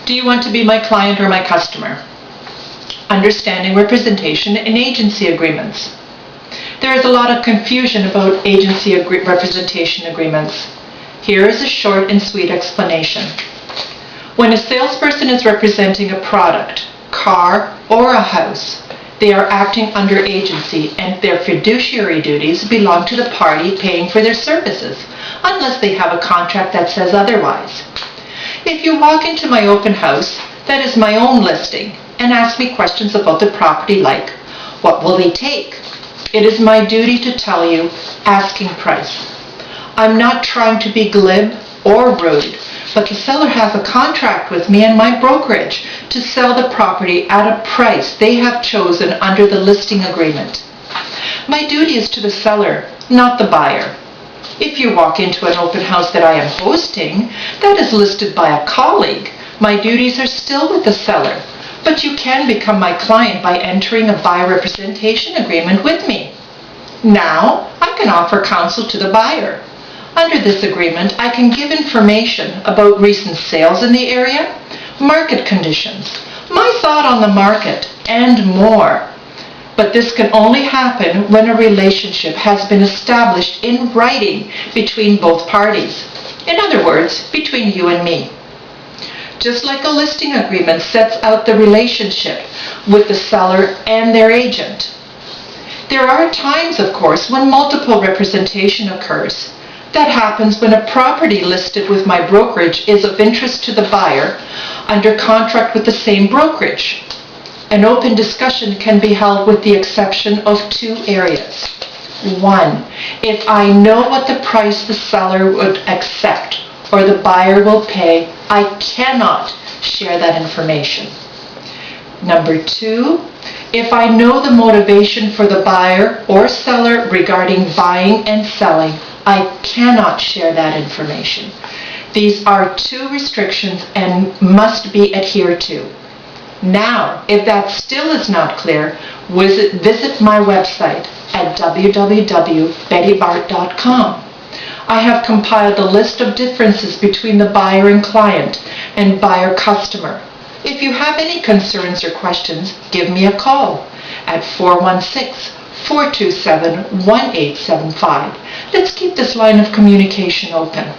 Do you want to be my client or my customer? Understanding representation in agency agreements. There is a lot of confusion about agency representation agreements. Here is a short and sweet explanation. When a salesperson is representing a product, car, or a house, they are acting under agency and their fiduciary duties belong to the party paying for their services, unless they have a contract that says otherwise. If you walk into my open house, that is my own listing, and ask me questions about the property like, what will they take? It is my duty to tell you, asking price. I'm not trying to be glib or rude, but the seller has a contract with me and my brokerage to sell the property at a price they have chosen under the listing agreement. My duty is to the seller, not the buyer. If you walk into an open house that I am hosting that is listed by a colleague, my duties are still with the seller, but you can become my client by entering a buyer representation agreement with me. Now, I can offer counsel to the buyer. Under this agreement, I can give information about recent sales in the area, market conditions, my thought on the market, and more. But this can only happen when a relationship has been established in writing between both parties. In other words, between you and me. Just like a listing agreement sets out the relationship with the seller and their agent. There are times, of course, when multiple representation occurs. That happens when a property listed with my brokerage is of interest to the buyer under contract with the same brokerage. An open discussion can be held with the exception of two areas. One, if I know what the price the seller would accept or the buyer will pay, I cannot share that information. Number two, if I know the motivation for the buyer or seller regarding buying and selling, I cannot share that information. These are two restrictions and must be adhered to. Now, if that still is not clear, visit my website at www.bettybart.com. I have compiled a list of differences between the buyer and client and buyer-customer. If you have any concerns or questions, give me a call at 416-427-1875. Let's keep this line of communication open.